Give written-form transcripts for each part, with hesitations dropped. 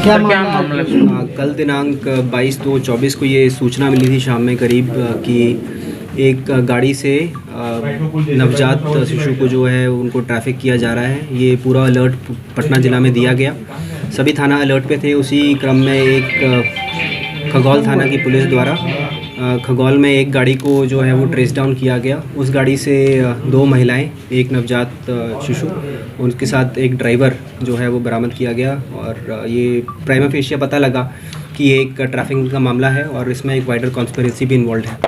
क्या मामला? कल दिनांक 22/2/24 को ये सूचना मिली थी शाम में करीब कि एक गाड़ी से नवजात शिशु को जो है उनको ट्रैफिक किया जा रहा है। ये पूरा अलर्ट पटना ज़िला में दिया गया, सभी थाना अलर्ट पे थे। उसी क्रम में एक खगौल थाना की पुलिस द्वारा खगौल में एक गाड़ी को जो है वो ट्रेस डाउन किया गया। उस गाड़ी से 2 महिलाएं, एक नवजात शिशु, उनके साथ एक ड्राइवर जो है वो बरामद किया गया। और ये प्राइमा फेशिया पता लगा कि एक ट्रैफिकिंग का मामला है और इसमें एक वाइडर कॉन्स्पिरेसी भी इन्वॉल्व है।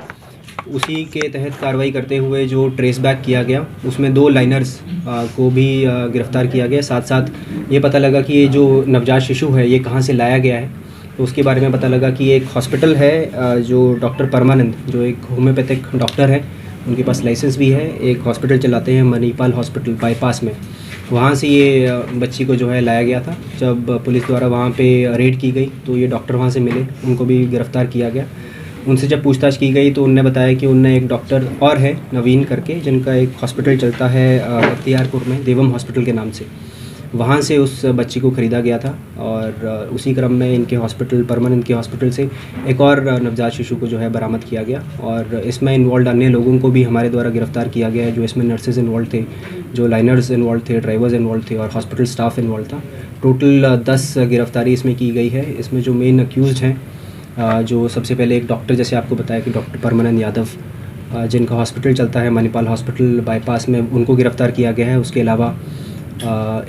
उसी के तहत कार्रवाई करते हुए जो ट्रेस बैक किया गया उसमें 2 लाइनर्स को भी गिरफ्तार किया गया। साथ साथ ये पता लगा कि ये जो नवजात शिशु है ये कहाँ से लाया गया है, तो उसके बारे में पता लगा कि एक हॉस्पिटल है जो डॉक्टर परमानंद, जो एक होम्योपैथिक डॉक्टर है, उनके पास लाइसेंस भी है। एक हॉस्पिटल चलाते हैं मणिपाल हॉस्पिटल बाईपास में, वहाँ से ये बच्ची को जो है लाया गया था। जब पुलिस द्वारा वहाँ पे रेड की गई तो ये डॉक्टर वहाँ से मिले, उनको भी गिरफ़्तार किया गया। उनसे जब पूछताछ की गई तो उनने बताया कि उनने एक डॉक्टर और है नवीन करके, जिनका एक हॉस्पिटल चलता है बख्तियारपुर में देवम हॉस्पिटल के नाम से, वहाँ से उस बच्ची को ख़रीदा गया था। और उसी क्रम में इनके हॉस्पिटल परमानंद के हॉस्पिटल से एक और नवजात शिशु को जो है बरामद किया गया। और इसमें इन्वॉल्व अन्य लोगों को भी हमारे द्वारा गिरफ़्तार किया गया है, जो इसमें नर्सेज इन्वॉल्व थे, जो लाइनर्स इन्वॉल्व थे, ड्राइवर्स इन्वॉल्व थे और हॉस्पिटल स्टाफ इन्वॉल्व था। टोटल 10 गिरफ्तारी इसमें की गई है। इसमें जो मेन अक्यूज़ड हैं, जो सबसे पहले एक डॉक्टर, जैसे आपको बताया कि डॉक्टर परमानंद यादव, जिनका हॉस्पिटल चलता है मणिपाल हॉस्पिटल बाईपास में, उनको गिरफ़्तार किया गया है। उसके अलावा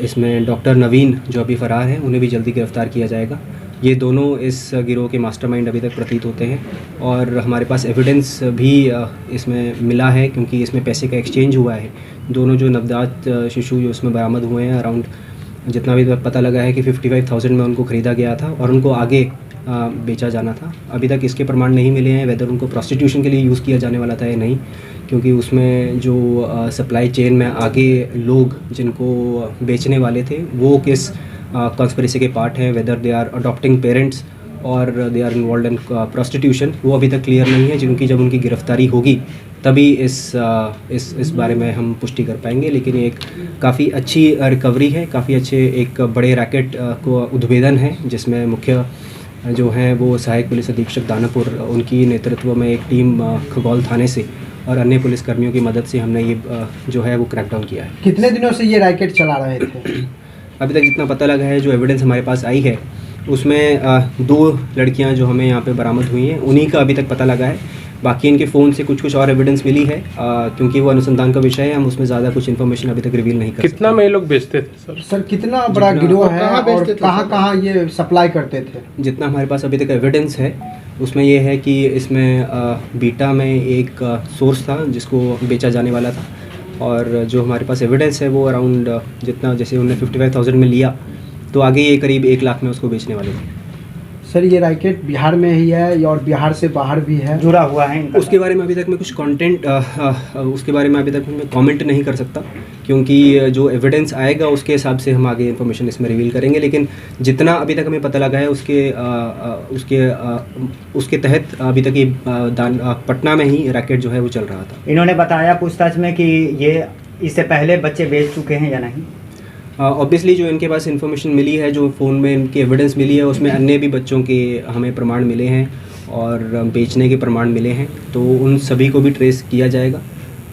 इसमें डॉक्टर नवीन जो अभी फ़रार हैं, उन्हें भी जल्दी गिरफ़्तार किया जाएगा। ये दोनों इस गिरोह के मास्टरमाइंड अभी तक प्रतीत होते हैं। और हमारे पास एविडेंस भी इसमें मिला है, क्योंकि इसमें पैसे का एक्सचेंज हुआ है। दोनों जो नवजात शिशु जो इसमें बरामद हुए हैं, अराउंड जितना भी पता लगा है कि 55,000 में उनको ख़रीदा गया था और उनको आगे बेचा जाना था। अभी तक इसके प्रमाण नहीं मिले हैं वेदर उनको प्रोस्टिट्यूशन के लिए यूज़ किया जाने वाला था या नहीं, क्योंकि उसमें जो सप्लाई चेन में आगे लोग जिनको बेचने वाले थे वो किस कॉन्स्पिरेसी के पार्ट हैं, whether they are adopting parents और they are involve in prostitution, वो अभी तक क्लियर नहीं है। जिनकी जब उनकी गिरफ्तारी होगी तभी इस बारे में हम पुष्टि कर पाएंगे। लेकिन एक काफ़ी अच्छी रिकवरी है, काफ़ी अच्छे एक बड़े रैकेट को उद्भेदन है, जिसमें मुख्य जो हैं वो सहायक पुलिस अधीक्षक दानापुर, उनकी नेतृत्व में एक टीम खगौल थाने से और अन्य पुलिसकर्मियों की मदद से हमने ये जो है वो क्रैकडाउन किया है। कितने दिनों से ये रैकेट चला रहे थे? अभी तक जितना पता लगा है, जो एविडेंस हमारे पास आई है, उसमें 2 लड़कियां जो हमें यहाँ पे बरामद हुई हैं, उन्हीं का अभी तक पता लगा है। बाकी इनके फ़ोन से कुछ और एविडेंस मिली है, क्योंकि वो अनुसंधान का विषय है, हम उसमें ज़्यादा कुछ इन्फॉर्मेशन अभी तक रिवील नहीं कर सकते। कितना में ये लोग बेचते थे सर कितना बड़ा गिरोह है और कहाँ ये सप्लाई करते थे? जितना हमारे पास अभी तक एविडेंस है उसमें ये है कि इसमें बीटा में एक सोर्स था जिसको बेचा जाने वाला था। और जो हमारे पास एविडेंस है वो अराउंड जितना, जैसे उन्होंने 55,000 में लिया तो आगे ये करीब 1 लाख में उसको बेचने वाले थे। सर ये रैकेट बिहार में ही है और बिहार से बाहर भी है, जुड़ा हुआ है? उसके बारे में अभी तक मैं कुछ कंटेंट उसके बारे में अभी तक मैं कमेंट नहीं कर सकता, क्योंकि जो एविडेंस आएगा उसके हिसाब से हम आगे इन्फॉर्मेशन इसमें रिवील करेंगे। लेकिन जितना अभी तक हमें पता लगा है उसके तहत अभी तक ये पटना में ही रैकेट जो है वो चल रहा था। इन्होंने बताया पूछताछ में कि ये इससे पहले बच्चे बेच चुके हैं या नहीं? ऑब्वियसली जो इनके पास इन्फॉर्मेशन मिली है, जो फ़ोन में इनकी एविडेंस मिली है, उसमें अन्य भी बच्चों के हमें प्रमाण मिले हैं और बेचने के प्रमाण मिले हैं, तो उन सभी को भी ट्रेस किया जाएगा।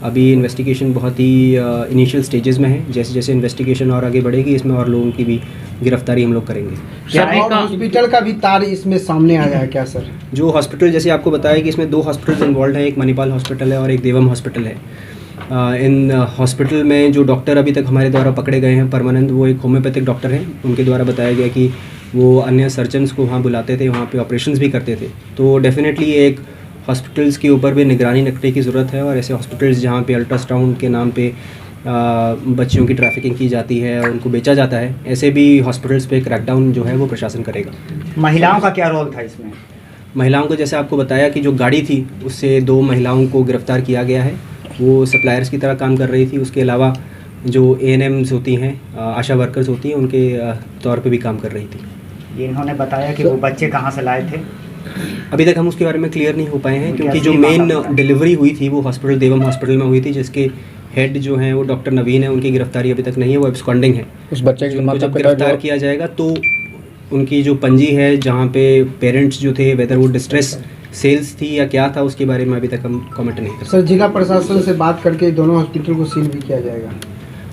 अभी इन्वेस्टिगेशन बहुत ही इनिशियल स्टेजेस में है। जैसे जैसे इन्वेस्टिगेशन और आगे बढ़ेगी, इसमें और लोगों की भी गिरफ्तारी हम लोग करेंगे। क्या हॉस्पिटल का भी तार इसमें सामने आया है क्या सर? जो हॉस्पिटल, जैसे आपको बताया कि इसमें 2 हॉस्पिटल्स इन्वॉल्व हैं, एक मणिपाल हॉस्पिटल है और एक देवम हॉस्पिटल है। इन हॉस्पिटल में जो डॉक्टर अभी तक हमारे द्वारा पकड़े गए हैं परमानंद, वो एक होम्योपैथिक डॉक्टर हैं। उनके द्वारा बताया गया कि वो अन्य सर्जन्स को वहाँ बुलाते थे, वहाँ पे ऑपरेशंस भी करते थे। तो डेफिनेटली एक हॉस्पिटल्स के ऊपर भी निगरानी रखने की ज़रूरत है। और ऐसे हॉस्पिटल्स जहाँ पे अल्ट्रासाउंड के नाम पे बच्चियों की ट्रैफिकिंग की जाती है और उनको बेचा जाता है, ऐसे भी हॉस्पिटल्स पे क्रैकडाउन जो है वो प्रशासन करेगा। महिलाओं का क्या रोल था इसमें? महिलाओं को जैसे आपको बताया कि जो गाड़ी थी उससे 2 महिलाओं को गिरफ़्तार किया गया है, वो सप्लायर्स की तरह काम कर रही थी। उसके अलावा जो ANMs होती हैं, आशा वर्कर्स होती हैं, उनके तौर पे भी काम कर रही थी। इन्होंने बताया कि वो बच्चे कहाँ से लाए थे? अभी तक हम उसके बारे में क्लियर नहीं हो पाए हैं, क्योंकि जो मेन डिलीवरी हुई थी वो हॉस्पिटल देवम हॉस्पिटल में हुई थी, जिसके हेड जो हैं वो डॉक्टर नवीन है। उनकी गिरफ्तारी अभी तक नहीं है, वो एब्सकॉन्डिंग है। उस बच्चे की जब गिरफ्तार किया जाएगा तो उनकी जो पंजी है जहाँ पे पेरेंट्स जो थे वेदर वो डिस्ट्रेस सेल्स थी या क्या था उसके बारे में अभी तक हम कमेंट नहीं कर सकते। सर जिला प्रशासन से बात करके दोनों हॉस्पिटल को सील भी किया जाएगा।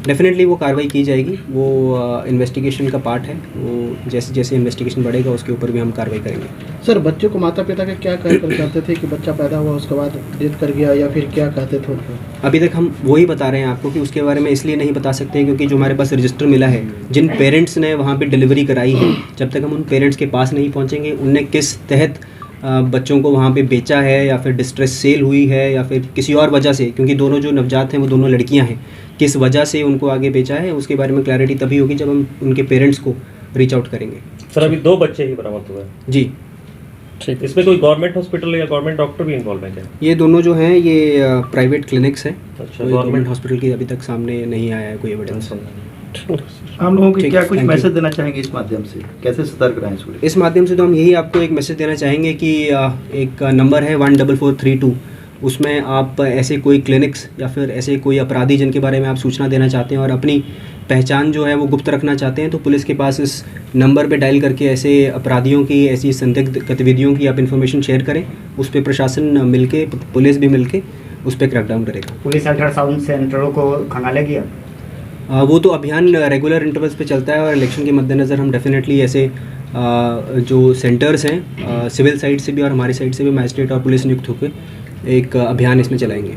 डेफिनेटली वो कार्रवाई की जाएगी, वो इन्वेस्टिगेशन का पार्ट है, वो जैसे जैसे इन्वेस्टिगेशन बढ़ेगा उसके ऊपर भी हम कार्रवाई करेंगे। सर बच्चे को माता पिता का क्या कहकर कहते थे कि बच्चा पैदा हुआ उसके बाद डेथ कर गया, या फिर क्या कहते थे उनको? अभी तक हम वही बता रहे हैं आपको कि उसके बारे में इसलिए नहीं बता सकते हैं क्योंकि जो हमारे पास रजिस्टर मिला है, जिन पेरेंट्स ने वहाँ पे डिलीवरी कराई है, जब तक हम उन पेरेंट्स के पास नहीं पहुँचेंगे उनने किस तहत बच्चों को वहाँ पे बेचा है या फिर डिस्ट्रेस सेल हुई है या फिर किसी और वजह से, क्योंकि दोनों जो नवजात हैं वो दोनों लड़कियाँ हैं, किस वजह से उनको आगे बेचा है उसके बारे में क्लैरिटी तभी होगी जब हम उनके पेरेंट्स को रीच आउट करेंगे। सर अभी 2 बच्चे ही बरामद हुए हैं जी। ठीक, इसमें कोई गवर्नमेंट हॉस्पिटल या गवर्नमेंट डॉक्टर भी इन्वॉल्व है क्या? ये दोनों जो हैं ये प्राइवेट क्लिनिक्स हैं। अच्छा, गवर्नमेंट हॉस्पिटल की अभी तक सामने नहीं आया है कोई एविडेंस। हम लोगों को ठीक, क्या कुछ thank you। मैसेज देना चाहेंगे इस माध्यम से, कैसे सतर्क रहें सूर्य? इस माध्यम से तो हम यही आपको एक मैसेज देना चाहेंगे कि एक नंबर है 14432, उसमें आप ऐसे कोई क्लिनिक्स या फिर ऐसे कोई अपराधी जिनके बारे में आप सूचना देना चाहते हैं और अपनी पहचान जो है वो गुप्त रखना चाहते हैं तो पुलिस के पास इस नंबर पे डायल करके ऐसे अपराधियों की, ऐसी संदिग्ध गतिविधियों की आप इन्फॉर्मेशन शेयर करें। उस पर प्रशासन मिलके, पुलिस भी मिलके उस पर क्रैकडाउन करेगा। पुलिस अल्ट्रासाउंड सेंटरों को खंगालेगी अब? वो तो अभियान रेगुलर इंटरवल्स पे चलता है और इलेक्शन के मद्देनज़र हम डेफिनेटली ऐसे जो सेंटर्स हैं सिविल साइड से भी और हमारी साइड से भी मजिस्ट्रेट और पुलिस नियुक्त होकर एक अभियान इसमें चलाएंगे।